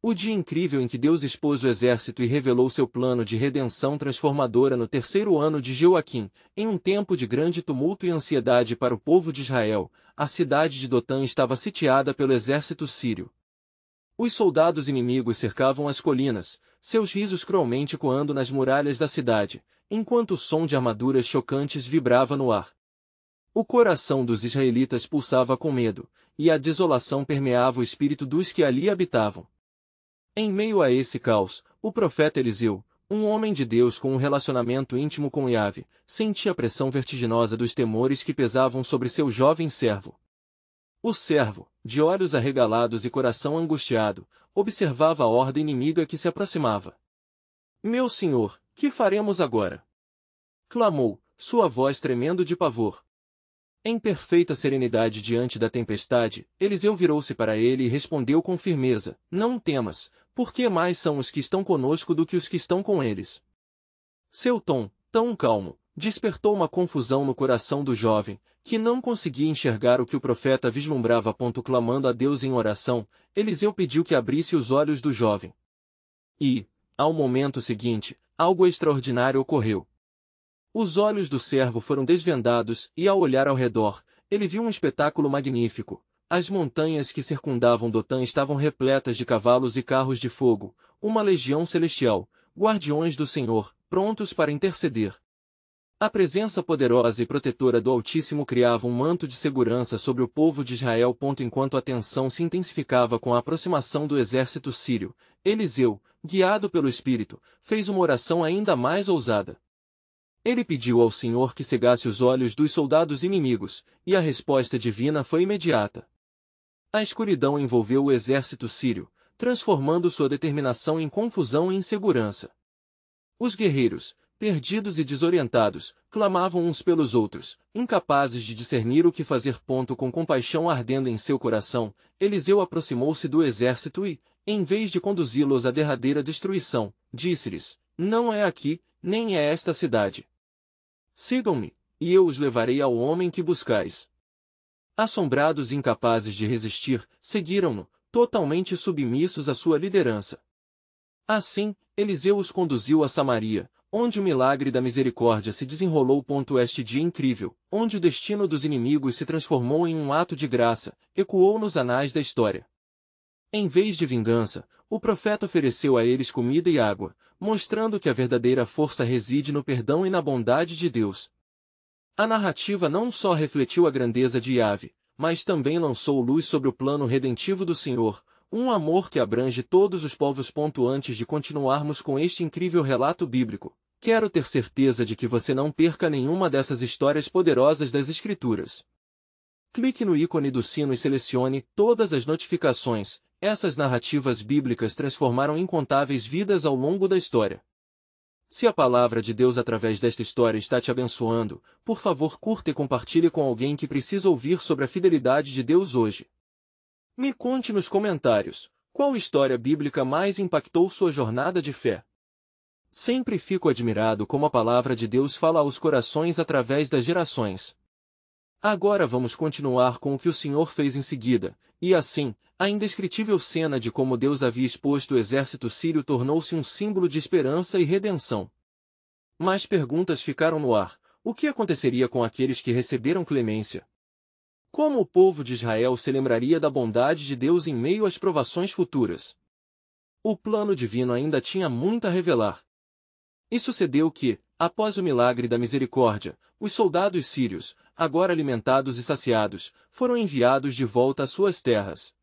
O dia incrível em que Deus expôs o exército e revelou seu plano de redenção transformadora no terceiro ano de Joaquim, em um tempo de grande tumulto e ansiedade para o povo de Israel, a cidade de Dotã estava sitiada pelo exército sírio. Os soldados inimigos cercavam as colinas, seus risos cruelmente coando nas muralhas da cidade, enquanto o som de armaduras chocantes vibrava no ar. O coração dos israelitas pulsava com medo, e a desolação permeava o espírito dos que ali habitavam. Em meio a esse caos, o profeta Eliseu, um homem de Deus com um relacionamento íntimo com Yahvé, sentia a pressão vertiginosa dos temores que pesavam sobre seu jovem servo. O servo, de olhos arregalados e coração angustiado, observava a horda inimiga que se aproximava. "Meu senhor, que faremos agora?" clamou, sua voz tremendo de pavor. Em perfeita serenidade diante da tempestade, Eliseu virou-se para ele e respondeu com firmeza: "Não temas, porque mais são os que estão conosco do que os que estão com eles." Seu tom, tão calmo, despertou uma confusão no coração do jovem, que não conseguia enxergar o que o profeta vislumbrava. Clamando a Deus em oração, Eliseu pediu que abrisse os olhos do jovem. E, ao momento seguinte, algo extraordinário ocorreu. Os olhos do servo foram desvendados e, ao olhar ao redor, ele viu um espetáculo magnífico. As montanhas que circundavam Dotã estavam repletas de cavalos e carros de fogo, uma legião celestial, guardiões do Senhor, prontos para interceder. A presença poderosa e protetora do Altíssimo criava um manto de segurança sobre o povo de Israel. Enquanto a tensão se intensificava com a aproximação do exército sírio, Eliseu, guiado pelo Espírito, fez uma oração ainda mais ousada. Ele pediu ao Senhor que cegasse os olhos dos soldados inimigos, e a resposta divina foi imediata. A escuridão envolveu o exército sírio, transformando sua determinação em confusão e insegurança. Os guerreiros, perdidos e desorientados, clamavam uns pelos outros, incapazes de discernir o que fazer. Com compaixão ardendo em seu coração, Eliseu aproximou-se do exército e, em vez de conduzi-los à derradeira destruição, disse-lhes: "Não é aqui, nem é esta cidade. Sigam-me, e eu os levarei ao homem que buscais." Assombrados e incapazes de resistir, seguiram-no, totalmente submissos à sua liderança. Assim, Eliseu os conduziu a Samaria, onde o milagre da misericórdia se desenrolou. Este dia incrível, onde o destino dos inimigos se transformou em um ato de graça, ecoou nos anais da história. Em vez de vingança, o profeta ofereceu a eles comida e água, mostrando que a verdadeira força reside no perdão e na bondade de Deus. A narrativa não só refletiu a grandeza de Yahvé, mas também lançou luz sobre o plano redentivo do Senhor, um amor que abrange todos os povos. Antes de continuarmos com este incrível relato bíblico, quero ter certeza de que você não perca nenhuma dessas histórias poderosas das Escrituras. Clique no ícone do sino e selecione todas as notificações. Essas narrativas bíblicas transformaram incontáveis vidas ao longo da história. Se a palavra de Deus através desta história está te abençoando, por favor curta e compartilhe com alguém que precisa ouvir sobre a fidelidade de Deus hoje. Me conte nos comentários, qual história bíblica mais impactou sua jornada de fé? Sempre fico admirado como a palavra de Deus fala aos corações através das gerações. Agora vamos continuar com o que o Senhor fez em seguida, e assim, a indescritível cena de como Deus havia exposto o exército sírio tornou-se um símbolo de esperança e redenção. Mas perguntas ficaram no ar: o que aconteceria com aqueles que receberam clemência? Como o povo de Israel se lembraria da bondade de Deus em meio às provações futuras? O plano divino ainda tinha muito a revelar. E sucedeu que, após o milagre da misericórdia, os soldados sírios, agora alimentados e saciados, foram enviados de volta às suas terras.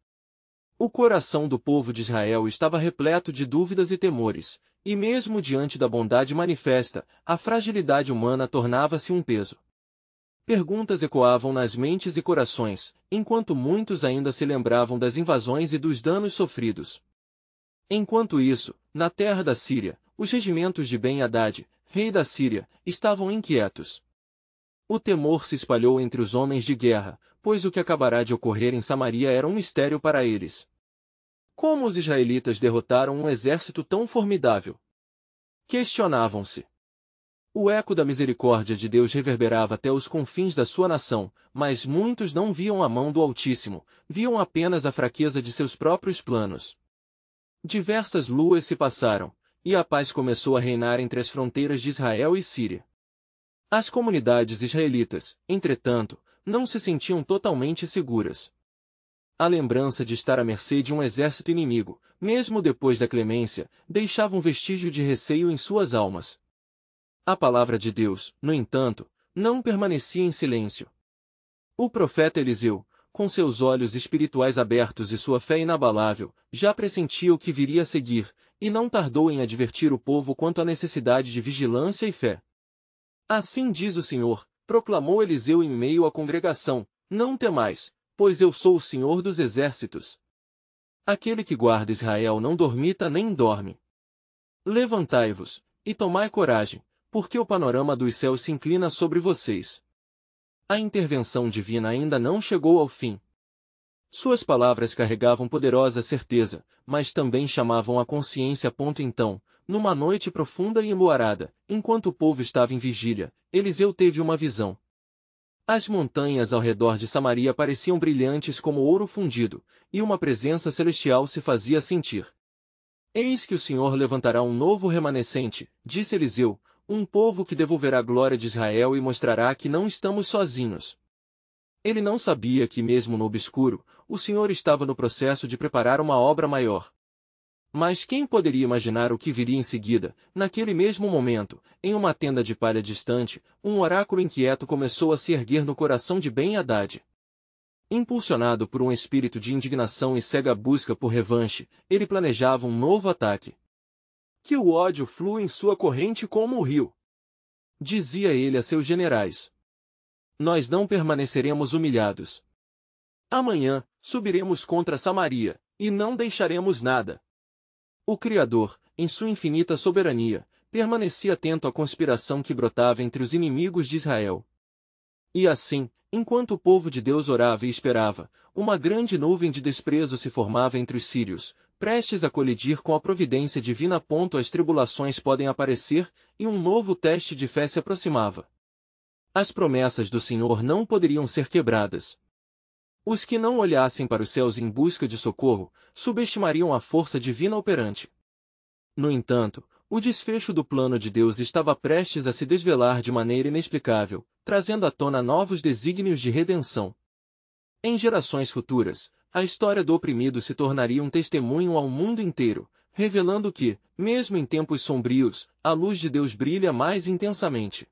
O coração do povo de Israel estava repleto de dúvidas e temores, e mesmo diante da bondade manifesta, a fragilidade humana tornava-se um peso. Perguntas ecoavam nas mentes e corações, enquanto muitos ainda se lembravam das invasões e dos danos sofridos. Enquanto isso, na terra da Síria, os regimentos de Ben-Hadad, rei da Síria, estavam inquietos. O temor se espalhou entre os homens de guerra, pois o que acabará de ocorrer em Samaria era um mistério para eles. Como os israelitas derrotaram um exército tão formidável? Questionavam-se. O eco da misericórdia de Deus reverberava até os confins da sua nação, mas muitos não viam a mão do Altíssimo, viam apenas a fraqueza de seus próprios planos. Diversas luas se passaram, e a paz começou a reinar entre as fronteiras de Israel e Síria. As comunidades israelitas, entretanto, não se sentiam totalmente seguras. A lembrança de estar à mercê de um exército inimigo, mesmo depois da clemência, deixava um vestígio de receio em suas almas. A palavra de Deus, no entanto, não permanecia em silêncio. O profeta Eliseu, com seus olhos espirituais abertos e sua fé inabalável, já pressentia o que viria a seguir, e não tardou em advertir o povo quanto à necessidade de vigilância e fé. Assim diz o Senhor, proclamou Eliseu em meio à congregação, não temais, pois eu sou o Senhor dos exércitos. Aquele que guarda Israel não dormita nem dorme. Levantai-vos, e tomai coragem, porque o panorama dos céus se inclina sobre vocês. A intervenção divina ainda não chegou ao fim. Suas palavras carregavam poderosa certeza, mas também chamavam a consciência. Então, numa noite profunda e emluarada, enquanto o povo estava em vigília, Eliseu teve uma visão. As montanhas ao redor de Samaria pareciam brilhantes como ouro fundido, e uma presença celestial se fazia sentir. Eis que o Senhor levantará um novo remanescente, disse Eliseu, um povo que devolverá a glória de Israel e mostrará que não estamos sozinhos. Ele não sabia que, mesmo no obscuro, o Senhor estava no processo de preparar uma obra maior. Mas quem poderia imaginar o que viria em seguida? Naquele mesmo momento, em uma tenda de palha distante, um oráculo inquieto começou a se erguer no coração de Ben-Hadad. Impulsionado por um espírito de indignação e cega busca por revanche, ele planejava um novo ataque. Que o ódio flua em sua corrente como o rio. Dizia ele a seus generais. Nós não permaneceremos humilhados. Amanhã, subiremos contra Samaria, e não deixaremos nada. O Criador, em sua infinita soberania, permanecia atento à conspiração que brotava entre os inimigos de Israel. E assim, enquanto o povo de Deus orava e esperava, uma grande nuvem de desprezo se formava entre os sírios, prestes a colidir com a providência divina. As tribulações podem aparecer, e um novo teste de fé se aproximava. As promessas do Senhor não poderiam ser quebradas. Os que não olhassem para os céus em busca de socorro, subestimariam a força divina operante. No entanto, o desfecho do plano de Deus estava prestes a se desvelar de maneira inexplicável, trazendo à tona novos desígnios de redenção. Em gerações futuras, a história do oprimido se tornaria um testemunho ao mundo inteiro, revelando que, mesmo em tempos sombrios, a luz de Deus brilha mais intensamente.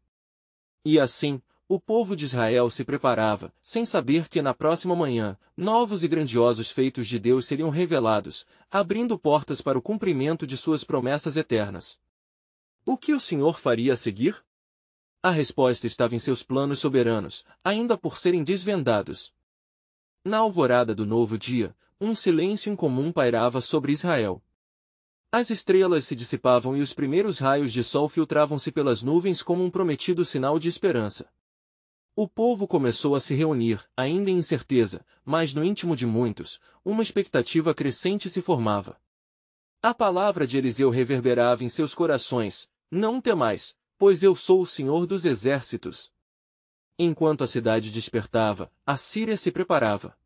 E assim, o povo de Israel se preparava, sem saber que na próxima manhã, novos e grandiosos feitos de Deus seriam revelados, abrindo portas para o cumprimento de suas promessas eternas. O que o Senhor faria a seguir? A resposta estava em seus planos soberanos, ainda por serem desvendados. Na alvorada do novo dia, um silêncio incomum pairava sobre Israel. As estrelas se dissipavam e os primeiros raios de sol filtravam-se pelas nuvens como um prometido sinal de esperança. O povo começou a se reunir, ainda em incerteza, mas no íntimo de muitos, uma expectativa crescente se formava. A palavra de Eliseu reverberava em seus corações: não temais, pois eu sou o Senhor dos exércitos. Enquanto a cidade despertava, a Síria se preparava.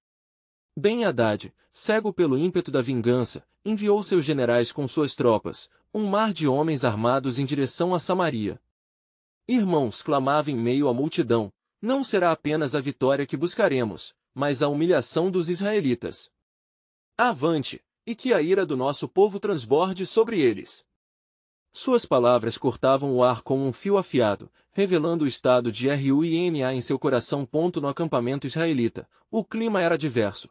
Ben-Hadad, cego pelo ímpeto da vingança, enviou seus generais com suas tropas, um mar de homens armados em direção a Samaria. Irmãos, clamava em meio à multidão, não será apenas a vitória que buscaremos, mas a humilhação dos israelitas. Avante, e que a ira do nosso povo transborde sobre eles. Suas palavras cortavam o ar como um fio afiado, revelando o estado de ruína em seu coração. No acampamento israelita, o clima era adverso.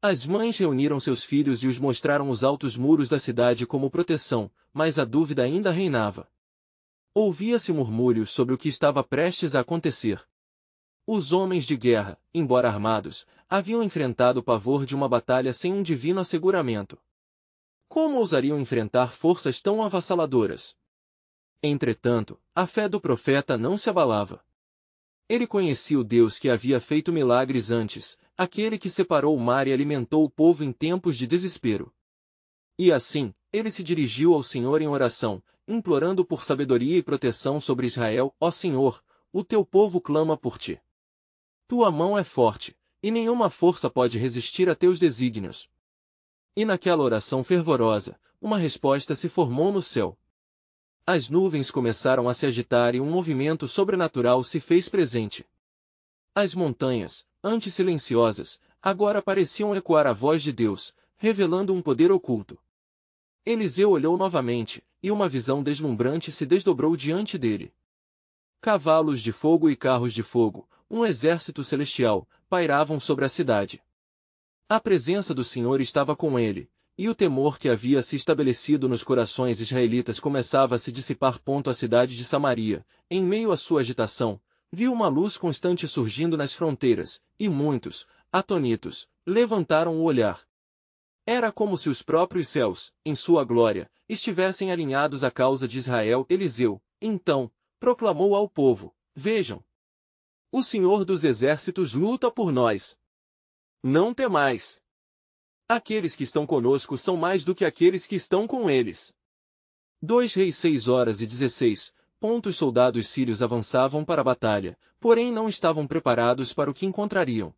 As mães reuniram seus filhos e os mostraram os altos muros da cidade como proteção, mas a dúvida ainda reinava. Ouvia-se murmúrios sobre o que estava prestes a acontecer. Os homens de guerra, embora armados, haviam enfrentado o pavor de uma batalha sem um divino asseguramento. Como ousariam enfrentar forças tão avassaladoras? Entretanto, a fé do profeta não se abalava. Ele conhecia o Deus que havia feito milagres antes, aquele que separou o mar e alimentou o povo em tempos de desespero. E assim, ele se dirigiu ao Senhor em oração, implorando por sabedoria e proteção sobre Israel. Ó Senhor, o teu povo clama por ti. Tua mão é forte, e nenhuma força pode resistir a teus desígnios. E naquela oração fervorosa, uma resposta se formou no céu. As nuvens começaram a se agitar e um movimento sobrenatural se fez presente. As montanhas, antes silenciosas, agora pareciam ecoar a voz de Deus, revelando um poder oculto. Eliseu olhou novamente, e uma visão deslumbrante se desdobrou diante dele. Cavalos de fogo e carros de fogo, um exército celestial, pairavam sobre a cidade. A presença do Senhor estava com ele, e o temor que havia se estabelecido nos corações israelitas começava a se dissipar. A cidade de Samaria, em meio à sua agitação, viu uma luz constante surgindo nas fronteiras, e muitos, atônitos, levantaram o olhar. Era como se os próprios céus, em sua glória, estivessem alinhados à causa de Israel. Eliseu, então, proclamou ao povo: vejam! O Senhor dos exércitos luta por nós. Não temais. Aqueles que estão conosco são mais do que aqueles que estão com eles. 2 Reis 6:16. Os soldados sírios avançavam para a batalha, porém não estavam preparados para o que encontrariam.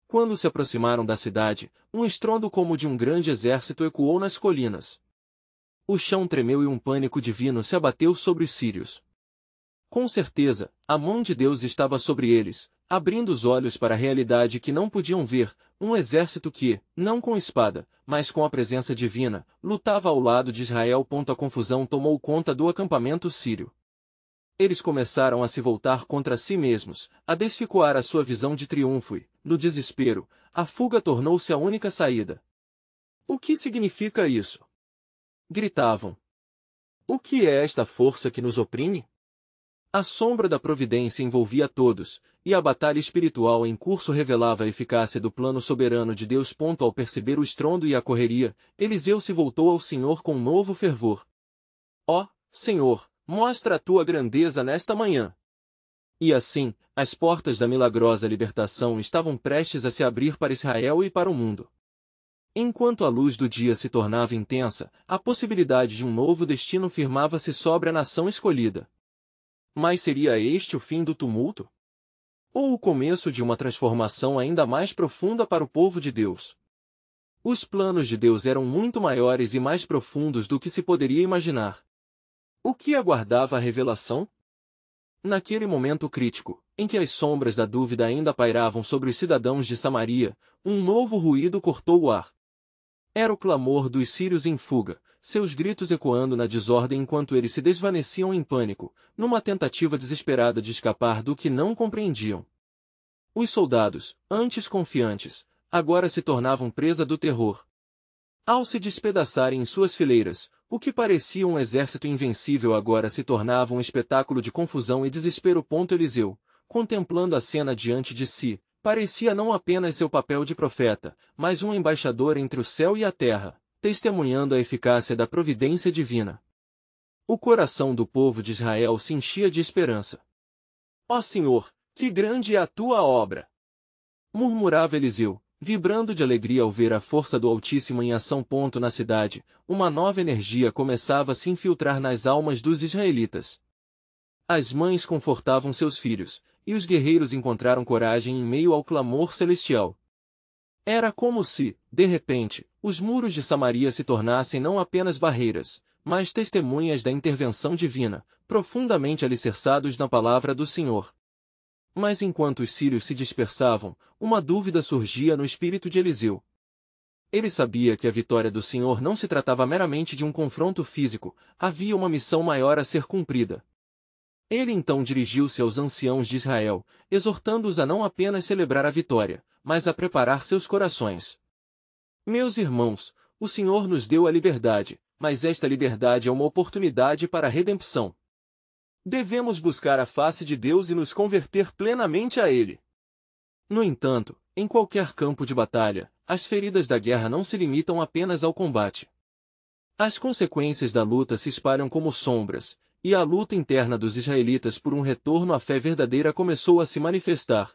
Quando se aproximaram da cidade, um estrondo como de um grande exército ecoou nas colinas. O chão tremeu e um pânico divino se abateu sobre os sírios. Com certeza, a mão de Deus estava sobre eles, abrindo os olhos para a realidade que não podiam ver, um exército que, não com espada, mas com a presença divina, lutava ao lado de Israel. A confusão tomou conta do acampamento sírio. Eles começaram a se voltar contra si mesmos, a desfigurar a sua visão de triunfo e, no desespero, a fuga tornou-se a única saída. O que significa isso? Gritavam. O que é esta força que nos oprime? A sombra da providência envolvia todos, e a batalha espiritual em curso revelava a eficácia do plano soberano de Deus. Ao perceber o estrondo e a correria, Eliseu se voltou ao Senhor com novo fervor. Ó, Senhor, mostra a tua grandeza nesta manhã. E assim, as portas da milagrosa libertação estavam prestes a se abrir para Israel e para o mundo. Enquanto a luz do dia se tornava intensa, a possibilidade de um novo destino firmava-se sobre a nação escolhida. Mas seria este o fim do tumulto? Ou o começo de uma transformação ainda mais profunda para o povo de Deus? Os planos de Deus eram muito maiores e mais profundos do que se poderia imaginar. O que aguardava a revelação? Naquele momento crítico, em que as sombras da dúvida ainda pairavam sobre os cidadãos de Samaria, um novo ruído cortou o ar. Era o clamor dos sírios em fuga, seus gritos ecoando na desordem enquanto eles se desvaneciam em pânico, numa tentativa desesperada de escapar do que não compreendiam. Os soldados, antes confiantes, agora se tornavam presa do terror. Ao se despedaçarem em suas fileiras, o que parecia um exército invencível agora se tornava um espetáculo de confusão e desespero. Eliseu, contemplando a cena diante de si, parecia não apenas seu papel de profeta, mas um embaixador entre o céu e a terra, testemunhando a eficácia da providência divina. O coração do povo de Israel se enchia de esperança. Ó Senhor, que grande é a tua obra! Murmurava Eliseu, vibrando de alegria ao ver a força do Altíssimo em ação. Na cidade, uma nova energia começava a se infiltrar nas almas dos israelitas. As mães confortavam seus filhos, e os guerreiros encontraram coragem em meio ao clamor celestial. Era como se, de repente, os muros de Samaria se tornassem não apenas barreiras, mas testemunhas da intervenção divina, profundamente alicerçados na palavra do Senhor. Mas enquanto os sírios se dispersavam, uma dúvida surgia no espírito de Eliseu. Ele sabia que a vitória do Senhor não se tratava meramente de um confronto físico, havia uma missão maior a ser cumprida. Ele então dirigiu-se aos anciãos de Israel, exortando-os a não apenas celebrar a vitória, mas a preparar seus corações. Meus irmãos, o Senhor nos deu a liberdade, mas esta liberdade é uma oportunidade para a redenção. Devemos buscar a face de Deus e nos converter plenamente a Ele. No entanto, em qualquer campo de batalha, as feridas da guerra não se limitam apenas ao combate. As consequências da luta se espalham como sombras, e a luta interna dos israelitas por um retorno à fé verdadeira começou a se manifestar.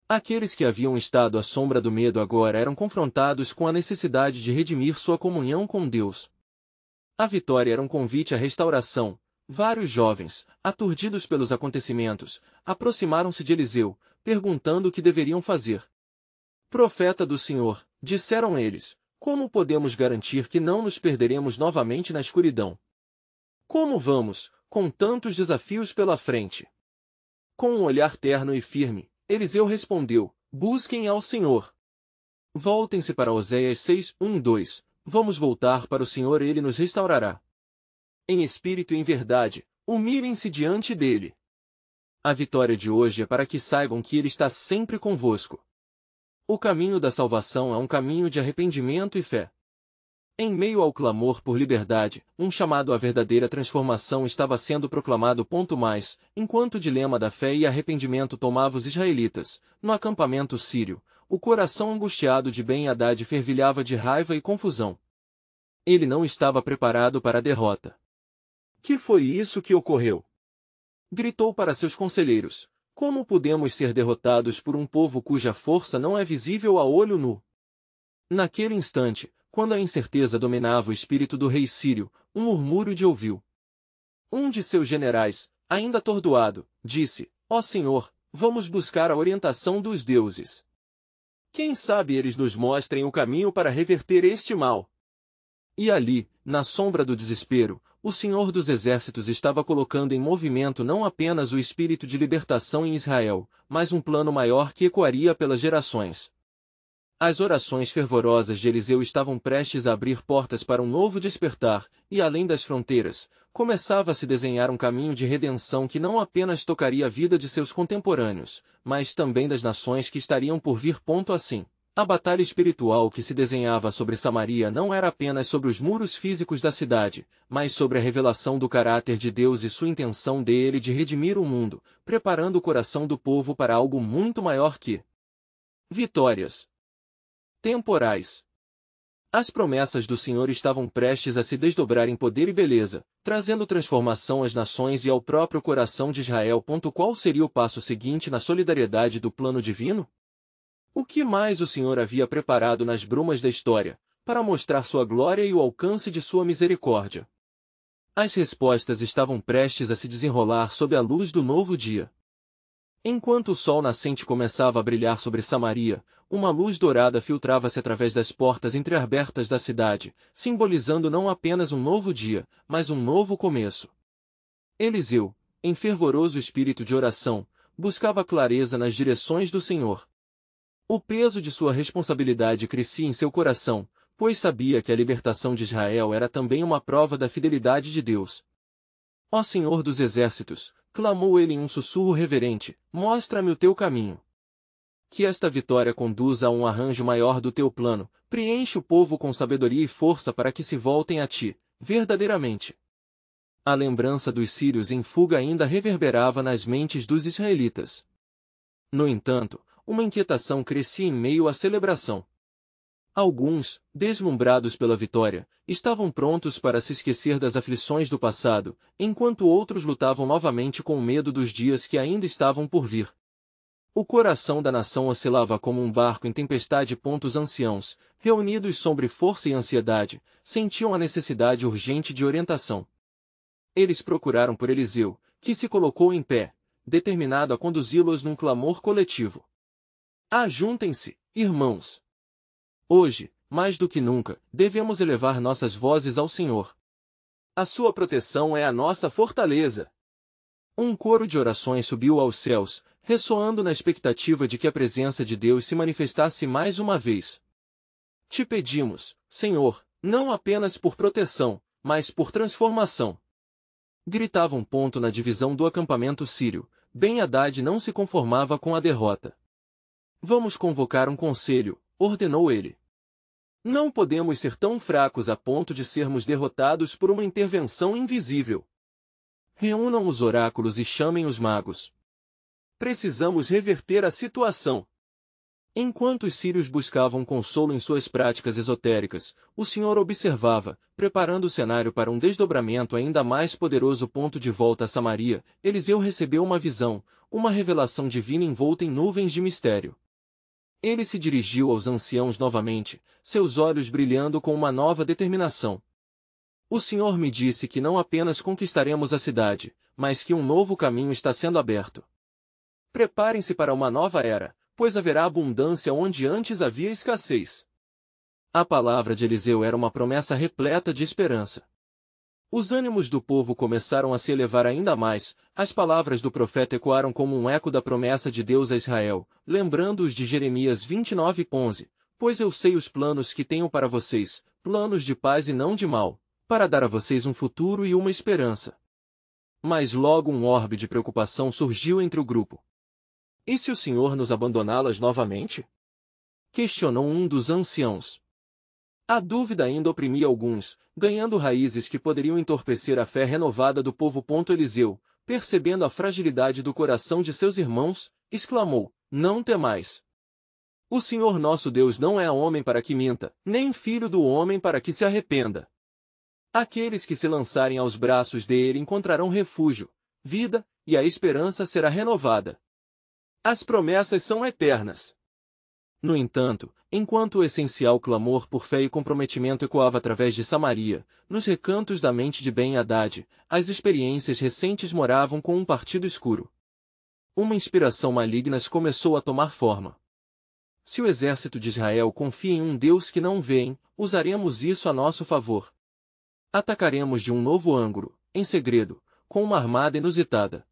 Aqueles que haviam estado à sombra do medo agora eram confrontados com a necessidade de redimir sua comunhão com Deus. A vitória era um convite à restauração. Vários jovens, aturdidos pelos acontecimentos, aproximaram-se de Eliseu, perguntando o que deveriam fazer. Profeta do Senhor, disseram eles, Como podemos garantir que não nos perderemos novamente na escuridão? Como vamos, com tantos desafios pela frente? Com um olhar terno e firme, Eliseu respondeu: busquem ao Senhor. Voltem-se para Oséias 6:1-2. Vamos voltar para o Senhor, ele nos restaurará. Em espírito e em verdade, humilhem-se diante dele. A vitória de hoje é para que saibam que ele está sempre convosco. O caminho da salvação é um caminho de arrependimento e fé. Em meio ao clamor por liberdade, um chamado à verdadeira transformação estava sendo proclamado. Enquanto o dilema da fé e arrependimento tomava os israelitas, no acampamento sírio, o coração angustiado de Ben-Hadad fervilhava de raiva e confusão. Ele não estava preparado para a derrota. Que foi isso que ocorreu? Gritou para seus conselheiros: como podemos ser derrotados por um povo cuja força não é visível a olho nu? Naquele instante, quando a incerteza dominava o espírito do rei sírio, um murmúrio de ouviu. Um de seus generais, ainda atordoado, disse: ó Senhor, vamos buscar a orientação dos deuses. Quem sabe eles nos mostrem o caminho para reverter este mal? E ali, na sombra do desespero, o Senhor dos Exércitos estava colocando em movimento não apenas o espírito de libertação em Israel, mas um plano maior que ecoaria pelas gerações. As orações fervorosas de Eliseu estavam prestes a abrir portas para um novo despertar, e além das fronteiras, começava a se desenhar um caminho de redenção que não apenas tocaria a vida de seus contemporâneos, mas também das nações que estariam por vir. Assim, a batalha espiritual que se desenhava sobre Samaria não era apenas sobre os muros físicos da cidade, mas sobre a revelação do caráter de Deus e sua intenção dele de redimir o mundo, preparando o coração do povo para algo muito maior que vitórias temporais. As promessas do Senhor estavam prestes a se desdobrar em poder e beleza, trazendo transformação às nações e ao próprio coração de Israel. Qual seria o passo seguinte na solidariedade do plano divino? O que mais o Senhor havia preparado nas brumas da história, para mostrar sua glória e o alcance de sua misericórdia? As respostas estavam prestes a se desenrolar sob a luz do novo dia. Enquanto o sol nascente começava a brilhar sobre Samaria, uma luz dourada filtrava-se através das portas entreabertas da cidade, simbolizando não apenas um novo dia, mas um novo começo. Eliseu, em fervoroso espírito de oração, buscava clareza nas direções do Senhor. O peso de sua responsabilidade crescia em seu coração, pois sabia que a libertação de Israel era também uma prova da fidelidade de Deus. Ó Senhor dos Exércitos, clamou ele em um sussurro reverente, mostra-me o teu caminho. Que esta vitória conduza a um arranjo maior do teu plano, preenche o povo com sabedoria e força para que se voltem a ti, verdadeiramente. A lembrança dos sírios em fuga ainda reverberava nas mentes dos israelitas. No entanto, uma inquietação crescia em meio à celebração. Alguns, deslumbrados pela vitória, estavam prontos para se esquecer das aflições do passado, enquanto outros lutavam novamente com o medo dos dias que ainda estavam por vir. O coração da nação oscilava como um barco em tempestade. Os anciãos, reunidos sobre força e ansiedade, sentiam a necessidade urgente de orientação. Eles procuraram por Eliseu, que se colocou em pé, determinado a conduzi-los num clamor coletivo. Ajuntem-se, irmãos! Hoje, mais do que nunca, devemos elevar nossas vozes ao Senhor. A sua proteção é a nossa fortaleza. Um coro de orações subiu aos céus, ressoando na expectativa de que a presença de Deus se manifestasse mais uma vez. Te pedimos, Senhor, não apenas por proteção, mas por transformação. Gritavam. Na divisão do acampamento sírio, Ben-Hadad não se conformava com a derrota. Vamos convocar um conselho, ordenou ele. Não podemos ser tão fracos a ponto de sermos derrotados por uma intervenção invisível. Reúnam os oráculos e chamem os magos. Precisamos reverter a situação. Enquanto os sírios buscavam consolo em suas práticas esotéricas, o Senhor observava, preparando o cenário para um desdobramento ainda mais poderoso. De volta a Samaria, Eliseu recebeu uma visão, uma revelação divina envolta em nuvens de mistério. Ele se dirigiu aos anciãos novamente, seus olhos brilhando com uma nova determinação. O Senhor me disse que não apenas conquistaremos a cidade, mas que um novo caminho está sendo aberto. Preparem-se para uma nova era, pois haverá abundância onde antes havia escassez. A palavra de Eliseu era uma promessa repleta de esperança. Os ânimos do povo começaram a se elevar ainda mais, as palavras do profeta ecoaram como um eco da promessa de Deus a Israel, lembrando-os de Jeremias 29:11, pois eu sei os planos que tenho para vocês, planos de paz e não de mal, para dar a vocês um futuro e uma esperança. Mas logo um orbe de preocupação surgiu entre o grupo. E se o Senhor nos abandoná-las novamente? Questionou um dos anciãos. A dúvida ainda oprimia alguns, ganhando raízes que poderiam entorpecer a fé renovada do povo. Eliseu, percebendo a fragilidade do coração de seus irmãos, exclamou: Não temais. O Senhor nosso Deus não é homem para que minta, nem filho do homem para que se arrependa. Aqueles que se lançarem aos braços dele encontrarão refúgio, vida, e a esperança será renovada. As promessas são eternas. No entanto, enquanto o essencial clamor por fé e comprometimento ecoava através de Samaria, nos recantos da mente de Ben-Hadad, as experiências recentes moravam com um partido escuro. Uma inspiração maligna começou a tomar forma. Se o exército de Israel confia em um Deus que não vêem, usaremos isso a nosso favor. Atacaremos de um novo ângulo, em segredo, com uma armada inusitada.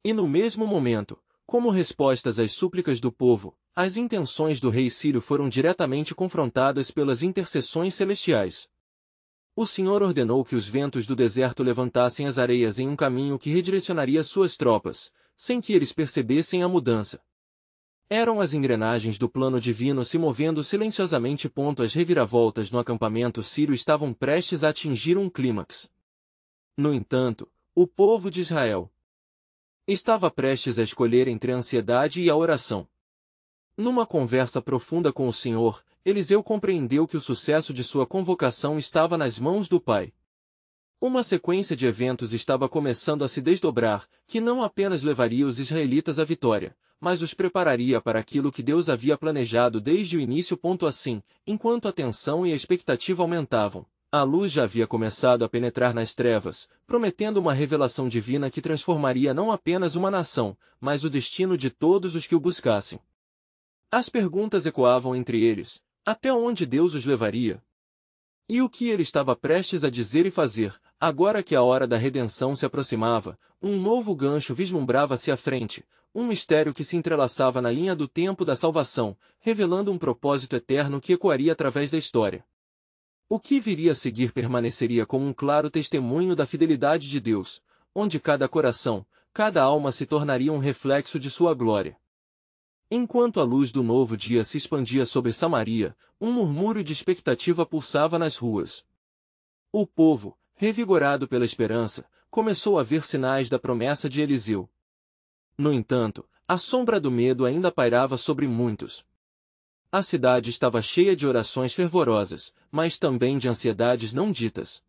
E no mesmo momento, como respostas às súplicas do povo, as intenções do rei sírio foram diretamente confrontadas pelas intercessões celestiais. O Senhor ordenou que os ventos do deserto levantassem as areias em um caminho que redirecionaria suas tropas, sem que eles percebessem a mudança. Eram as engrenagens do plano divino se movendo silenciosamente. As reviravoltas no acampamento sírio estavam prestes a atingir um clímax. No entanto, o povo de Israel estava prestes a escolher entre a ansiedade e a oração. Numa conversa profunda com o Senhor, Eliseu compreendeu que o sucesso de sua convocação estava nas mãos do Pai. Uma sequência de eventos estava começando a se desdobrar, que não apenas levaria os israelitas à vitória, mas os prepararia para aquilo que Deus havia planejado desde o início. Assim, enquanto a tensão e a expectativa aumentavam, a luz já havia começado a penetrar nas trevas, prometendo uma revelação divina que transformaria não apenas uma nação, mas o destino de todos os que o buscassem. As perguntas ecoavam entre eles: até onde Deus os levaria? E o que ele estava prestes a dizer e fazer? Agora que a hora da redenção se aproximava, um novo gancho vislumbrava-se à frente, um mistério que se entrelaçava na linha do tempo da salvação, revelando um propósito eterno que ecoaria através da história. O que viria a seguir permaneceria como um claro testemunho da fidelidade de Deus, onde cada coração, cada alma se tornaria um reflexo de sua glória. Enquanto a luz do novo dia se expandia sobre Samaria, um murmúrio de expectativa pulsava nas ruas. O povo, revigorado pela esperança, começou a ver sinais da promessa de Eliseu. No entanto, a sombra do medo ainda pairava sobre muitos. A cidade estava cheia de orações fervorosas, mas também de ansiedades não ditas.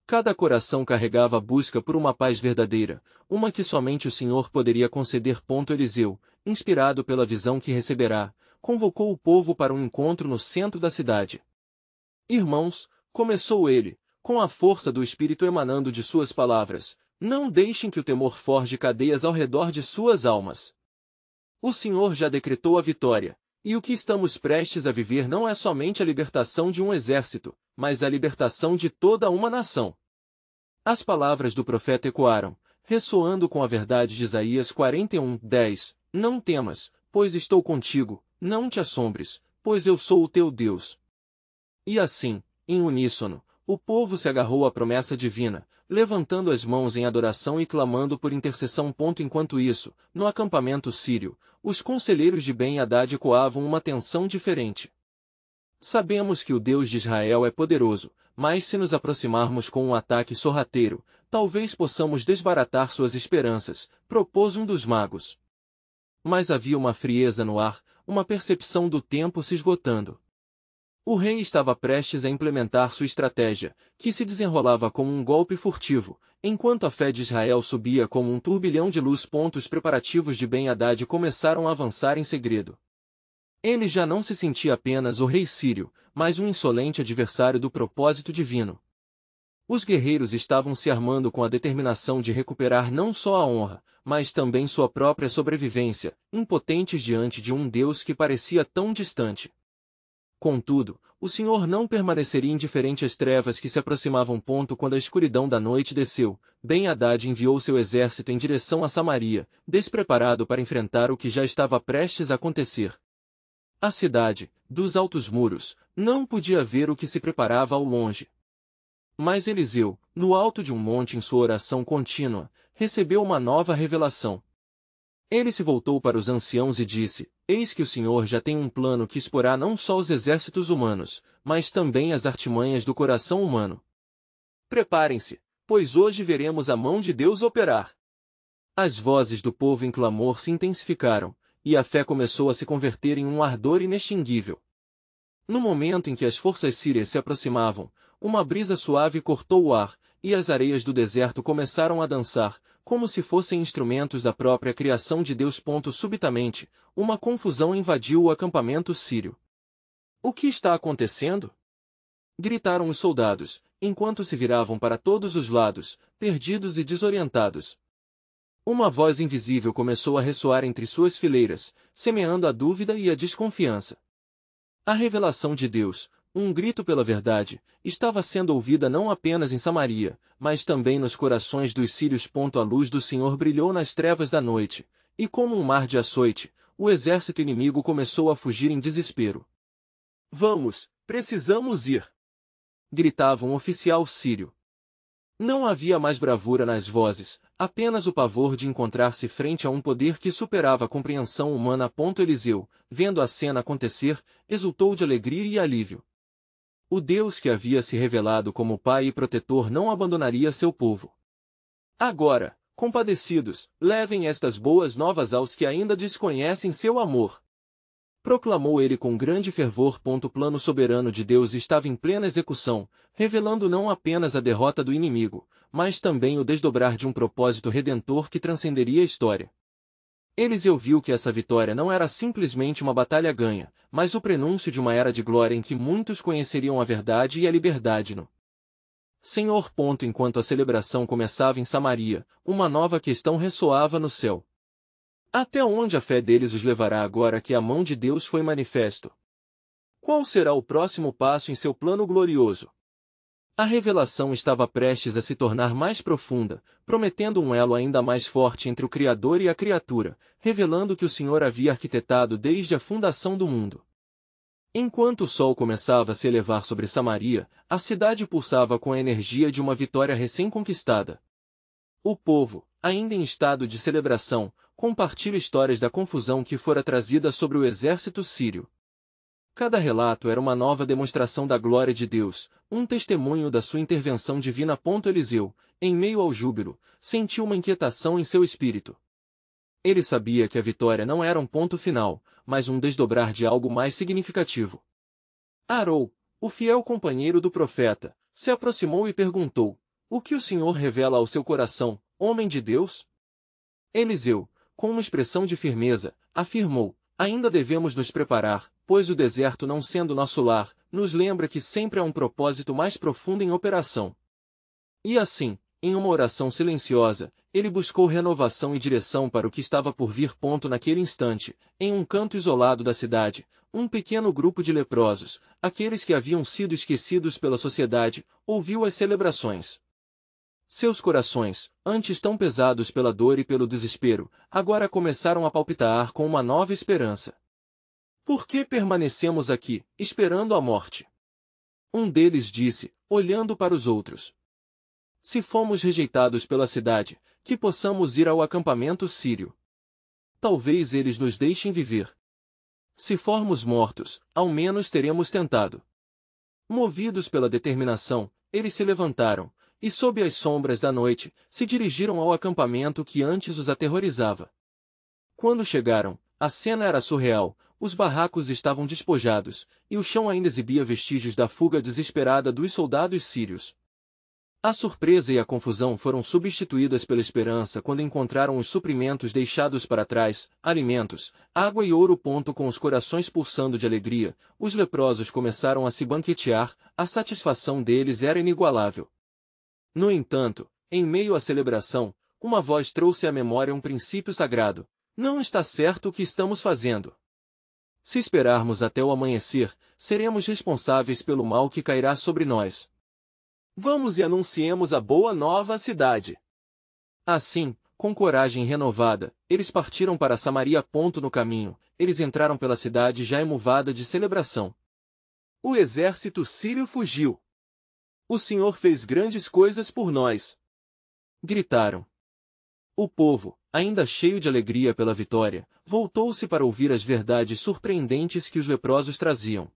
Cada coração carregava a busca por uma paz verdadeira, uma que somente o Senhor poderia conceder. Eliseu, inspirado pela visão que receberá, convocou o povo para um encontro no centro da cidade. Irmãos, começou ele, com a força do Espírito emanando de suas palavras, não deixem que o temor forje cadeias ao redor de suas almas. O Senhor já decretou a vitória, e o que estamos prestes a viver não é somente a libertação de um exército, mas a libertação de toda uma nação. As palavras do profeta ecoaram, ressoando com a verdade de Isaías 41:10, não temas, pois estou contigo, não te assombres, pois eu sou o teu Deus. E assim, em uníssono, o povo se agarrou à promessa divina, levantando as mãos em adoração e clamando por intercessão. Enquanto isso, no acampamento sírio, os conselheiros de Ben-Hadad ecoavam uma tensão diferente. Sabemos que o Deus de Israel é poderoso, mas se nos aproximarmos com um ataque sorrateiro, talvez possamos desbaratar suas esperanças, propôs um dos magos. Mas havia uma frieza no ar, uma percepção do tempo se esgotando. O rei estava prestes a implementar sua estratégia, que se desenrolava como um golpe furtivo, enquanto a fé de Israel subia como um turbilhão de luz. Os preparativos de Ben-Hadad começaram a avançar em segredo. Ele já não se sentia apenas o rei sírio, mas um insolente adversário do propósito divino. Os guerreiros estavam se armando com a determinação de recuperar não só a honra, mas também sua própria sobrevivência, impotentes diante de um Deus que parecia tão distante. Contudo, o Senhor não permaneceria indiferente às trevas que se aproximavam. Quando a escuridão da noite desceu, Ben-Hadad enviou seu exército em direção a Samaria, despreparado para enfrentar o que já estava prestes a acontecer. A cidade, dos altos muros, não podia ver o que se preparava ao longe. Mas Eliseu, no alto de um monte em sua oração contínua, recebeu uma nova revelação. Ele se voltou para os anciãos e disse: Eis que o Senhor já tem um plano que exporá não só os exércitos humanos, mas também as artimanhas do coração humano. Preparem-se, pois hoje veremos a mão de Deus operar. As vozes do povo em clamor se intensificaram, e a fé começou a se converter em um ardor inextinguível. No momento em que as forças sírias se aproximavam, uma brisa suave cortou o ar, e as areias do deserto começaram a dançar, como se fossem instrumentos da própria criação de Deus. Subitamente, uma confusão invadiu o acampamento sírio. O que está acontecendo? Gritaram os soldados, enquanto se viravam para todos os lados, perdidos e desorientados. Uma voz invisível começou a ressoar entre suas fileiras, semeando a dúvida e a desconfiança. A revelação de Deus, um grito pela verdade, estava sendo ouvida não apenas em Samaria, mas também nos corações dos sírios. A luz do Senhor brilhou nas trevas da noite, e como um mar de açoite, o exército inimigo começou a fugir em desespero. Vamos, precisamos ir! Gritava um oficial sírio. Não havia mais bravura nas vozes, apenas o pavor de encontrar-se frente a um poder que superava a compreensão humana. Eliseu, vendo a cena acontecer, exultou de alegria e alívio. O Deus que havia se revelado como Pai e Protetor não abandonaria seu povo. Agora, compadecidos, levem estas boas novas aos que ainda desconhecem seu amor. Proclamou ele com grande fervor. O plano soberano de Deus estava em plena execução, revelando não apenas a derrota do inimigo, mas também o desdobrar de um propósito redentor que transcenderia a história. Eliseu viu que essa vitória não era simplesmente uma batalha ganha, mas o prenúncio de uma era de glória em que muitos conheceriam a verdade e a liberdade no Senhor. Enquanto a celebração começava em Samaria, uma nova questão ressoava no céu. Até onde a fé deles os levará agora que a mão de Deus foi manifesto? Qual será o próximo passo em seu plano glorioso? A revelação estava prestes a se tornar mais profunda, prometendo um elo ainda mais forte entre o Criador e a criatura, revelando que o Senhor havia arquitetado desde a fundação do mundo. Enquanto o sol começava a se elevar sobre Samaria, a cidade pulsava com a energia de uma vitória recém-conquistada. O povo, ainda em estado de celebração, compartilha histórias da confusão que fora trazida sobre o exército sírio. Cada relato era uma nova demonstração da glória de Deus, um testemunho da sua intervenção divina. Eliseu, em meio ao júbilo, sentiu uma inquietação em seu espírito. Ele sabia que a vitória não era um ponto final, mas um desdobrar de algo mais significativo. Arou, o fiel companheiro do profeta, se aproximou e perguntou: O que o Senhor revela ao seu coração, homem de Deus? Eliseu, com uma expressão de firmeza, afirmou: Ainda devemos nos preparar, pois o deserto, não sendo nosso lar, nos lembra que sempre há um propósito mais profundo em operação. E assim, em uma oração silenciosa, ele buscou renovação e direção para o que estava por vir. Naquele instante, em um canto isolado da cidade, um pequeno grupo de leprosos, aqueles que haviam sido esquecidos pela sociedade, ouviu as celebrações. Seus corações, antes tão pesados pela dor e pelo desespero, agora começaram a palpitar com uma nova esperança. Por que permanecemos aqui, esperando a morte? Um deles disse, olhando para os outros. Se fomos rejeitados pela cidade, que possamos ir ao acampamento sírio. Talvez eles nos deixem viver. Se formos mortos, ao menos teremos tentado. Movidos pela determinação, eles se levantaram, e sob as sombras da noite, se dirigiram ao acampamento que antes os aterrorizava. Quando chegaram, a cena era surreal, os barracos estavam despojados, e o chão ainda exibia vestígios da fuga desesperada dos soldados sírios. A surpresa e a confusão foram substituídas pela esperança quando encontraram os suprimentos deixados para trás, alimentos, água e ouro. Com os corações pulsando de alegria, os leprosos começaram a se banquetear, a satisfação deles era inigualável. No entanto, em meio à celebração, uma voz trouxe à memória um princípio sagrado: não está certo o que estamos fazendo. Se esperarmos até o amanhecer, seremos responsáveis pelo mal que cairá sobre nós. Vamos e anunciemos a boa nova à cidade. Assim, com coragem renovada, eles partiram para Samaria. No caminho, eles entraram pela cidade já emovada de celebração. O exército sírio fugiu. O Senhor fez grandes coisas por nós. Gritaram. O povo, ainda cheio de alegria pela vitória, voltou-se para ouvir as verdades surpreendentes que os leprosos traziam.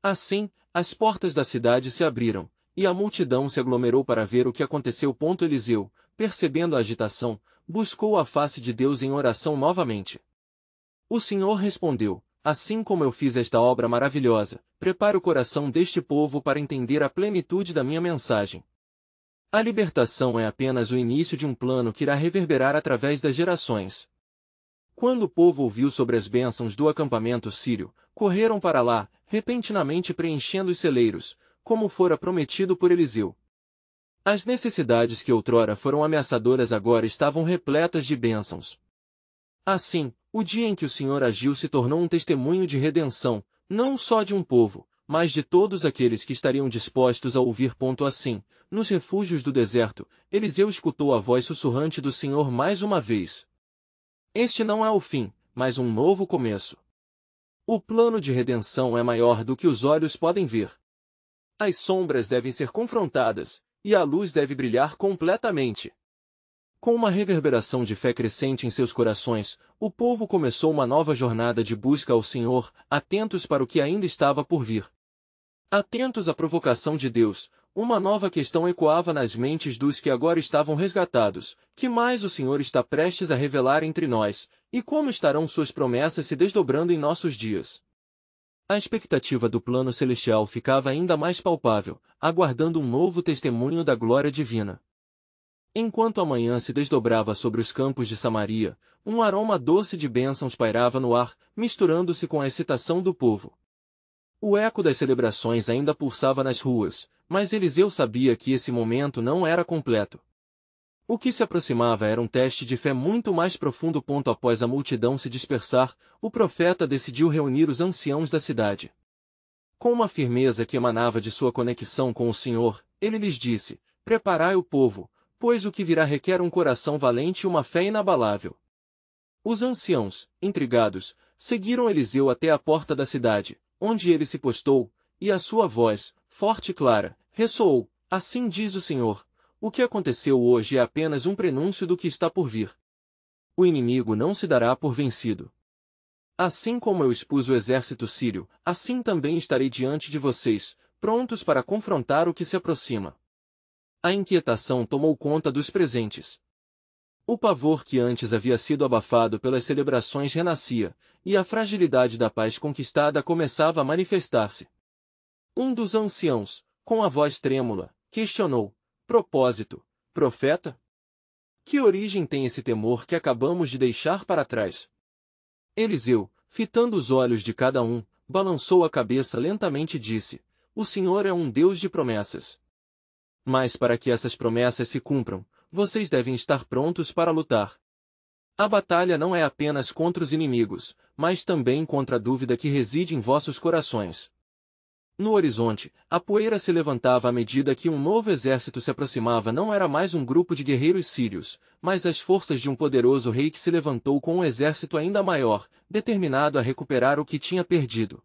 Assim, as portas da cidade se abriram, e a multidão se aglomerou para ver o que aconteceu. Eliseu, percebendo a agitação, buscou a face de Deus em oração novamente. O Senhor respondeu: assim como eu fiz esta obra maravilhosa, prepare o coração deste povo para entender a plenitude da minha mensagem. A libertação é apenas o início de um plano que irá reverberar através das gerações. Quando o povo ouviu sobre as bênçãos do acampamento sírio, correram para lá, repentinamente preenchendo os celeiros, como fora prometido por Eliseu. As necessidades que outrora foram ameaçadoras agora estavam repletas de bênçãos. Assim, o dia em que o Senhor agiu se tornou um testemunho de redenção, não só de um povo, mas de todos aqueles que estariam dispostos a ouvir. Assim, nos refúgios do deserto, Eliseu escutou a voz sussurrante do Senhor mais uma vez. Este não é o fim, mas um novo começo. O plano de redenção é maior do que os olhos podem ver. As sombras devem ser confrontadas, e a luz deve brilhar completamente. Com uma reverberação de fé crescente em seus corações, o povo começou uma nova jornada de busca ao Senhor, atentos para o que ainda estava por vir. Atentos à provocação de Deus, uma nova questão ecoava nas mentes dos que agora estavam resgatados: que mais o Senhor está prestes a revelar entre nós, e como estarão suas promessas se desdobrando em nossos dias? A expectativa do plano celestial ficava ainda mais palpável, aguardando um novo testemunho da glória divina. Enquanto a manhã se desdobrava sobre os campos de Samaria, um aroma doce de bênçãos pairava no ar, misturando-se com a excitação do povo. O eco das celebrações ainda pulsava nas ruas, mas Eliseu sabia que esse momento não era completo. O que se aproximava era um teste de fé muito mais profundo. Após a multidão se dispersar, o profeta decidiu reunir os anciãos da cidade. Com uma firmeza que emanava de sua conexão com o Senhor, ele lhes disse: preparai o povo, pois o que virá requer um coração valente e uma fé inabalável. Os anciãos, intrigados, seguiram Eliseu até a porta da cidade, onde ele se postou, e a sua voz, forte e clara, ressoou: assim diz o Senhor, o que aconteceu hoje é apenas um prenúncio do que está por vir. O inimigo não se dará por vencido. Assim como eu expus o exército sírio, assim também estarei diante de vocês, prontos para confrontar o que se aproxima. A inquietação tomou conta dos presentes. O pavor que antes havia sido abafado pelas celebrações renascia, e a fragilidade da paz conquistada começava a manifestar-se. Um dos anciãos, com a voz trêmula, questionou: propósito, profeta? Que origem tem esse temor que acabamos de deixar para trás? Eliseu, fitando os olhos de cada um, balançou a cabeça lentamente e disse: o Senhor é um Deus de promessas. Mas para que essas promessas se cumpram, vocês devem estar prontos para lutar. A batalha não é apenas contra os inimigos, mas também contra a dúvida que reside em vossos corações. No horizonte, a poeira se levantava à medida que um novo exército se aproximava. Não era mais um grupo de guerreiros sírios, mas as forças de um poderoso rei que se levantou com um exército ainda maior, determinado a recuperar o que tinha perdido.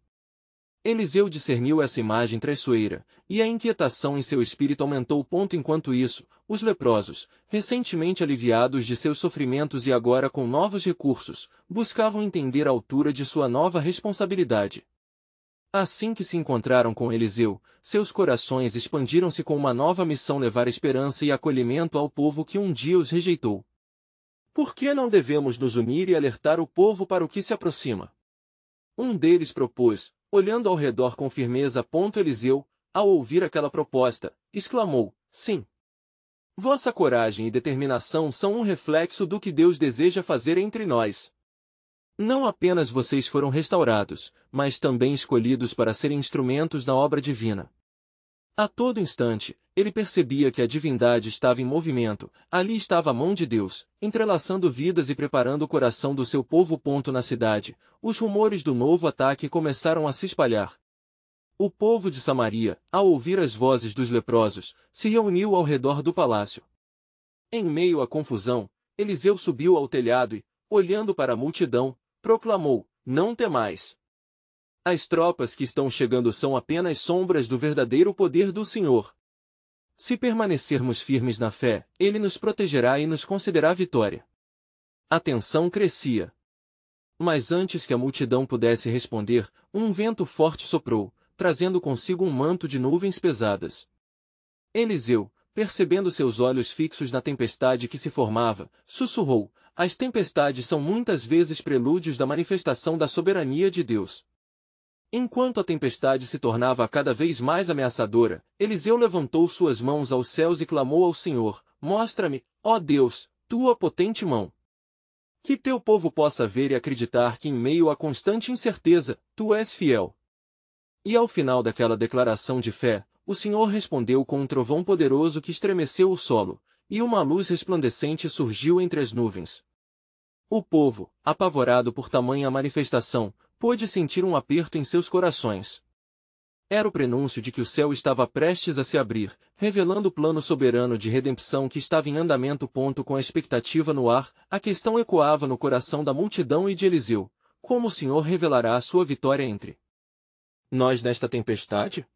Eliseu discerniu essa imagem traiçoeira, e a inquietação em seu espírito aumentou. Enquanto isso, os leprosos, recentemente aliviados de seus sofrimentos e agora com novos recursos, buscavam entender a altura de sua nova responsabilidade. Assim que se encontraram com Eliseu, seus corações expandiram-se com uma nova missão: levar esperança e acolhimento ao povo que um dia os rejeitou. Por que não devemos nos unir e alertar o povo para o que se aproxima? Um deles propôs, olhando ao redor com firmeza. Eliseu, ao ouvir aquela proposta, exclamou: sim. Vossa coragem e determinação são um reflexo do que Deus deseja fazer entre nós. Não apenas vocês foram restaurados, mas também escolhidos para serem instrumentos na obra divina. A todo instante, ele percebia que a divindade estava em movimento, ali estava a mão de Deus, entrelaçando vidas e preparando o coração do seu povo. Na cidade, os rumores do novo ataque começaram a se espalhar. O povo de Samaria, ao ouvir as vozes dos leprosos, se reuniu ao redor do palácio. Em meio à confusão, Eliseu subiu ao telhado e, olhando para a multidão, proclamou: Não temais. As tropas que estão chegando são apenas sombras do verdadeiro poder do Senhor. Se permanecermos firmes na fé, Ele nos protegerá e nos concederá vitória. A tensão crescia. Mas antes que a multidão pudesse responder, um vento forte soprou, trazendo consigo um manto de nuvens pesadas. Eliseu, percebendo seus olhos fixos na tempestade que se formava, sussurrou: As tempestades são muitas vezes prelúdios da manifestação da soberania de Deus. Enquanto a tempestade se tornava cada vez mais ameaçadora, Eliseu levantou suas mãos aos céus e clamou ao Senhor: Mostra-me, ó Deus, tua potente mão. Que teu povo possa ver e acreditar que em meio à constante incerteza, tu és fiel. E ao final daquela declaração de fé, o Senhor respondeu com um trovão poderoso que estremeceu o solo, e uma luz resplandecente surgiu entre as nuvens. O povo, apavorado por tamanha manifestação, pôde sentir um aperto em seus corações. Era o prenúncio de que o céu estava prestes a se abrir, revelando o plano soberano de redenção que estava em andamento. Com a expectativa no ar, a questão ecoava no coração da multidão e de Eliseu: como o Senhor revelará a sua vitória entre nós nesta tempestade?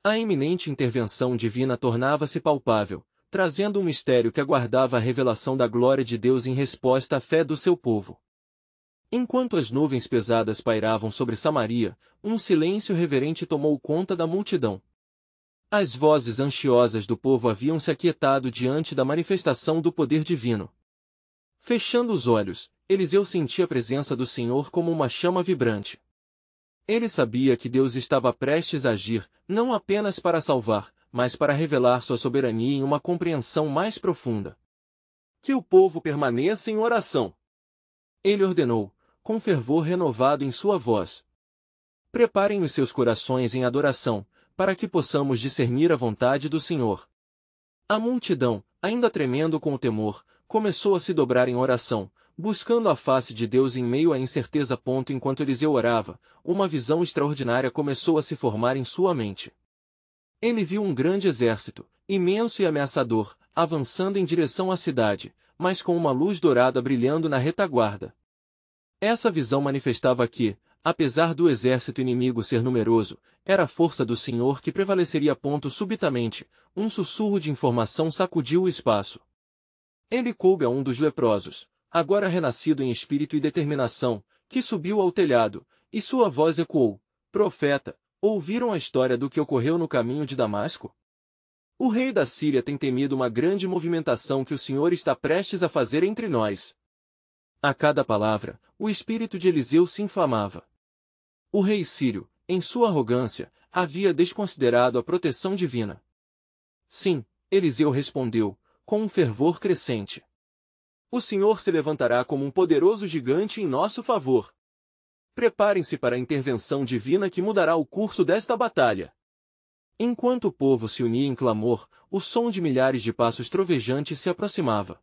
A iminente intervenção divina tornava-se palpável, trazendo um mistério que aguardava a revelação da glória de Deus em resposta à fé do seu povo. Enquanto as nuvens pesadas pairavam sobre Samaria, um silêncio reverente tomou conta da multidão. As vozes ansiosas do povo haviam se aquietado diante da manifestação do poder divino. Fechando os olhos, Eliseu sentia a presença do Senhor como uma chama vibrante. Ele sabia que Deus estava prestes a agir, não apenas para salvar, mas para revelar sua soberania em uma compreensão mais profunda. Que o povo permaneça em oração. Ele ordenou, com fervor renovado em sua voz: Preparem os seus corações em adoração, para que possamos discernir a vontade do Senhor. A multidão, ainda tremendo com o temor, começou a se dobrar em oração, buscando a face de Deus em meio à incerteza. Enquanto Eliseu orava, uma visão extraordinária começou a se formar em sua mente. Ele viu um grande exército, imenso e ameaçador, avançando em direção à cidade, mas com uma luz dourada brilhando na retaguarda. Essa visão manifestava que, apesar do exército inimigo ser numeroso, era a força do Senhor que prevaleceria. Subitamente, um sussurro de informação sacudiu o espaço. Ele coube a um dos leprosos, agora renascido em espírito e determinação, que subiu ao telhado, e sua voz ecoou: Profeta, ouviram a história do que ocorreu no caminho de Damasco? O rei da Síria tem temido uma grande movimentação que o Senhor está prestes a fazer entre nós. A cada palavra, o espírito de Eliseu se inflamava. O rei sírio, em sua arrogância, havia desconsiderado a proteção divina. Sim, Eliseu respondeu, com um fervor crescente. O Senhor se levantará como um poderoso gigante em nosso favor. Preparem-se para a intervenção divina que mudará o curso desta batalha. Enquanto o povo se unia em clamor, o som de milhares de passos trovejantes se aproximava.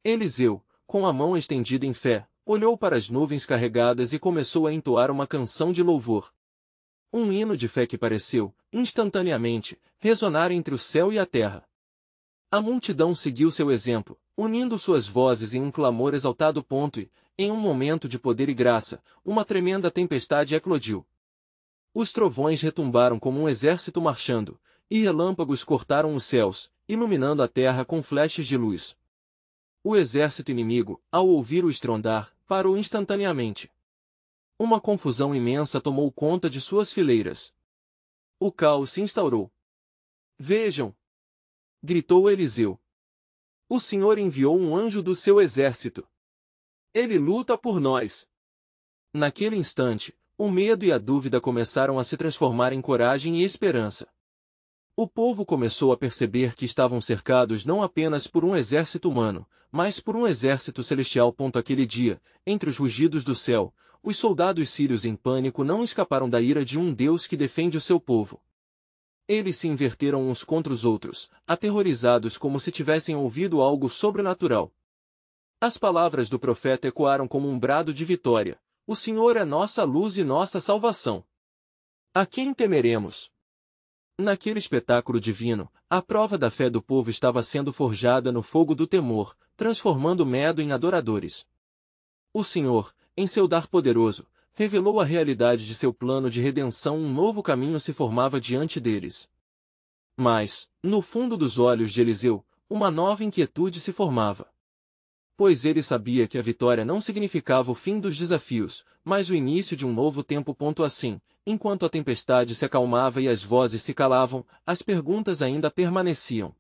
Eliseu, com a mão estendida em fé, olhou para as nuvens carregadas e começou a entoar uma canção de louvor. Um hino de fé que pareceu, instantaneamente, ressonar entre o céu e a terra. A multidão seguiu seu exemplo, unindo suas vozes em um clamor exaltado. E, em um momento de poder e graça, uma tremenda tempestade eclodiu. Os trovões retumbaram como um exército marchando, e relâmpagos cortaram os céus, iluminando a terra com flechas de luz. O exército inimigo, ao ouvir o estrondar, parou instantaneamente. Uma confusão imensa tomou conta de suas fileiras. O caos se instaurou. Vejam! Gritou Eliseu. O Senhor enviou um anjo do seu exército. Ele luta por nós. Naquele instante, o medo e a dúvida começaram a se transformar em coragem e esperança. O povo começou a perceber que estavam cercados não apenas por um exército humano, mas por um exército celestial. Aquele dia, entre os rugidos do céu, os soldados sírios em pânico não escaparam da ira de um Deus que defende o seu povo. Eles se inverteram uns contra os outros, aterrorizados como se tivessem ouvido algo sobrenatural. As palavras do profeta ecoaram como um brado de vitória: o Senhor é nossa luz e nossa salvação. A quem temeremos? Naquele espetáculo divino, a prova da fé do povo estava sendo forjada no fogo do temor, transformando o medo em adoradores. O Senhor, em seu dar poderoso, revelou a realidade de seu plano de redenção. Um novo caminho se formava diante deles. Mas, no fundo dos olhos de Eliseu, uma nova inquietude se formava. Pois ele sabia que a vitória não significava o fim dos desafios, mas o início de um novo tempo. Assim, enquanto a tempestade se acalmava e as vozes se calavam, as perguntas ainda permaneciam.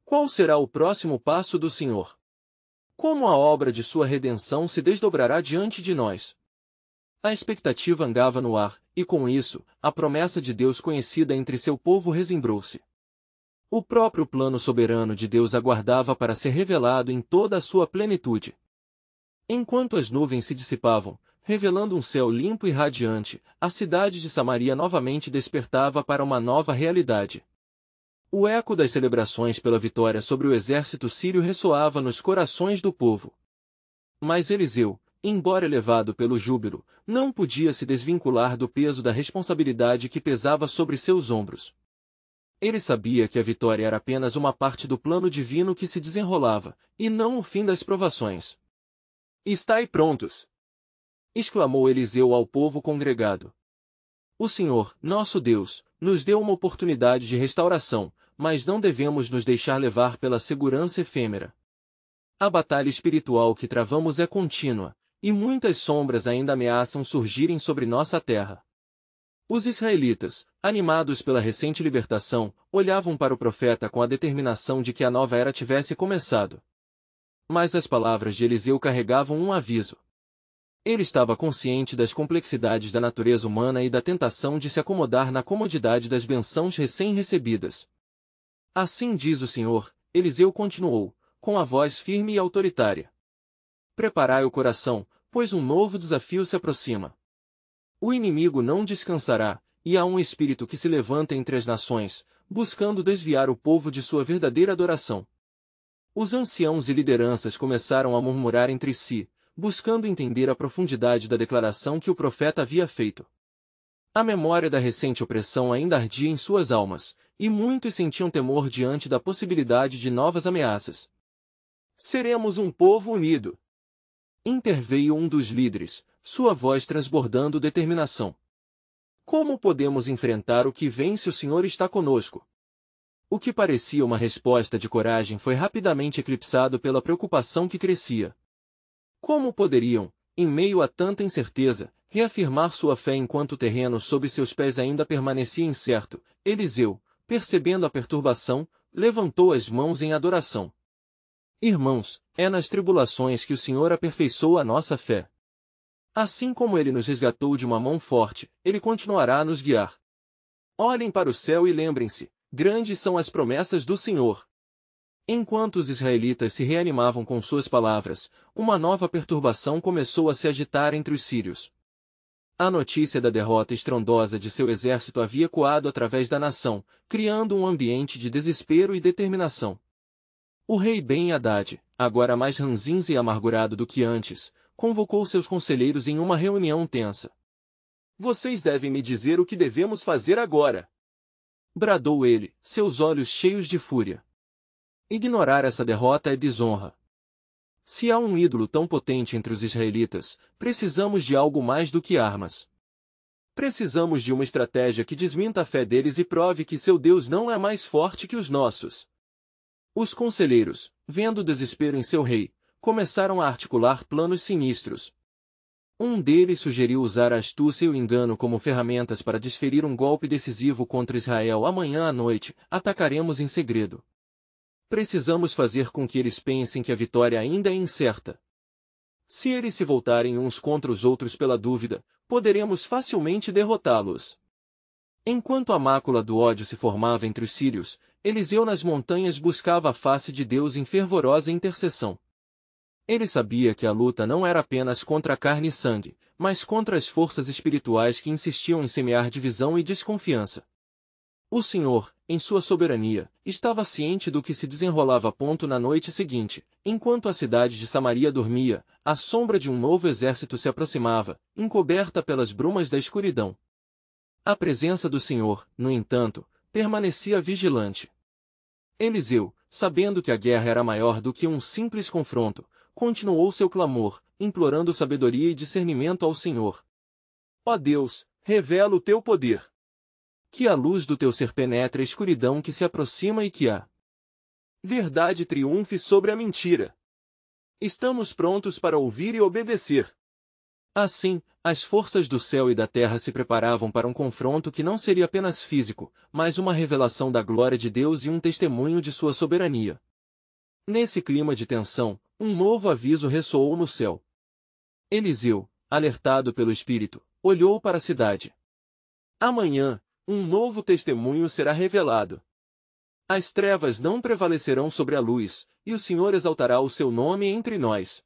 Qual será o próximo passo do Senhor? Como a obra de sua redenção se desdobrará diante de nós? A expectativa andava no ar, e com isso, a promessa de Deus conhecida entre seu povo resimbrou-se. O próprio plano soberano de Deus aguardava para ser revelado em toda a sua plenitude. Enquanto as nuvens se dissipavam, revelando um céu limpo e radiante, a cidade de Samaria novamente despertava para uma nova realidade. O eco das celebrações pela vitória sobre o exército sírio ressoava nos corações do povo. Mas Eliseu, embora elevado pelo júbilo, não podia se desvincular do peso da responsabilidade que pesava sobre seus ombros. Ele sabia que a vitória era apenas uma parte do plano divino que se desenrolava, e não o fim das provações. "Estai prontos!" exclamou Eliseu ao povo congregado. O Senhor, nosso Deus, nos deu uma oportunidade de restauração, mas não devemos nos deixar levar pela segurança efêmera. A batalha espiritual que travamos é contínua, e muitas sombras ainda ameaçam surgirem sobre nossa terra. Os israelitas, animados pela recente libertação, olhavam para o profeta com a determinação de que a nova era tivesse começado. Mas as palavras de Eliseu carregavam um aviso. Ele estava consciente das complexidades da natureza humana e da tentação de se acomodar na comodidade das bênçãos recém-recebidas. Assim diz o Senhor, Eliseu continuou, com a voz firme e autoritária. Preparai o coração, pois um novo desafio se aproxima. O inimigo não descansará, e há um espírito que se levanta entre as nações, buscando desviar o povo de sua verdadeira adoração. Os anciãos e lideranças começaram a murmurar entre si, buscando entender a profundidade da declaração que o profeta havia feito. A memória da recente opressão ainda ardia em suas almas, e muitos sentiam temor diante da possibilidade de novas ameaças. "Seremos um povo unido", interveio um dos líderes, sua voz transbordando determinação. "Como podemos enfrentar o que vem se o Senhor está conosco?" O que parecia uma resposta de coragem foi rapidamente eclipsado pela preocupação que crescia. Como poderiam, em meio a tanta incerteza, reafirmar sua fé enquanto o terreno sob seus pés ainda permanecia incerto? Eliseu, percebendo a perturbação, levantou as mãos em adoração. Irmãos, é nas tribulações que o Senhor aperfeiçoa a nossa fé. Assim como Ele nos resgatou de uma mão forte, Ele continuará a nos guiar. Olhem para o céu e lembrem-se, grandes são as promessas do Senhor. Enquanto os israelitas se reanimavam com suas palavras, uma nova perturbação começou a se agitar entre os sírios. A notícia da derrota estrondosa de seu exército havia ecoado através da nação, criando um ambiente de desespero e determinação. O rei Ben-Hadad, agora mais ranzinza e amargurado do que antes, convocou seus conselheiros em uma reunião tensa. "Vocês devem me dizer o que devemos fazer agora!" bradou ele, seus olhos cheios de fúria. Ignorar essa derrota é desonra. Se há um ídolo tão potente entre os israelitas, precisamos de algo mais do que armas. Precisamos de uma estratégia que desminta a fé deles e prove que seu Deus não é mais forte que os nossos. Os conselheiros, vendo o desespero em seu rei, começaram a articular planos sinistros. Um deles sugeriu usar a astúcia e o engano como ferramentas para desferir um golpe decisivo contra Israel. "Amanhã à noite, atacaremos em segredo. Precisamos fazer com que eles pensem que a vitória ainda é incerta. Se eles se voltarem uns contra os outros pela dúvida, poderemos facilmente derrotá-los." Enquanto a mácula do ódio se formava entre os sírios, Eliseu nas montanhas buscava a face de Deus em fervorosa intercessão. Ele sabia que a luta não era apenas contra a carne e sangue, mas contra as forças espirituais que insistiam em semear divisão e desconfiança. O Senhor, em sua soberania, estava ciente do que se desenrolava. Na noite seguinte, enquanto a cidade de Samaria dormia, a sombra de um novo exército se aproximava, encoberta pelas brumas da escuridão. A presença do Senhor, no entanto, permanecia vigilante. Eliseu, sabendo que a guerra era maior do que um simples confronto, continuou seu clamor, implorando sabedoria e discernimento ao Senhor. Ó Deus, revela o teu poder. Que a luz do teu ser penetre a escuridão que se aproxima e que a verdade triunfe sobre a mentira. Estamos prontos para ouvir e obedecer. Assim, as forças do céu e da terra se preparavam para um confronto que não seria apenas físico, mas uma revelação da glória de Deus e um testemunho de sua soberania. Nesse clima de tensão, um novo aviso ressoou no céu. Eliseu, alertado pelo Espírito, olhou para a cidade. Amanhã, um novo testemunho será revelado. As trevas não prevalecerão sobre a luz, e o Senhor exaltará o seu nome entre nós.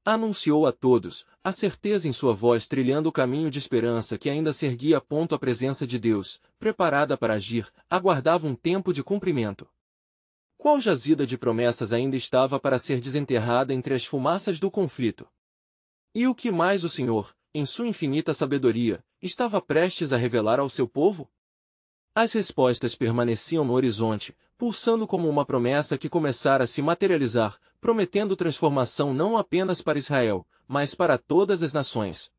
Anunciou a todos, a certeza em sua voz trilhando o caminho de esperança que ainda se erguia à presença de Deus, preparada para agir, aguardava um tempo de cumprimento. Qual jazida de promessas ainda estava para ser desenterrada entre as fumaças do conflito? E o que mais o Senhor, em sua infinita sabedoria, estava prestes a revelar ao seu povo? As respostas permaneciam no horizonte, pulsando como uma promessa que começara a se materializar, prometendo transformação não apenas para Israel, mas para todas as nações.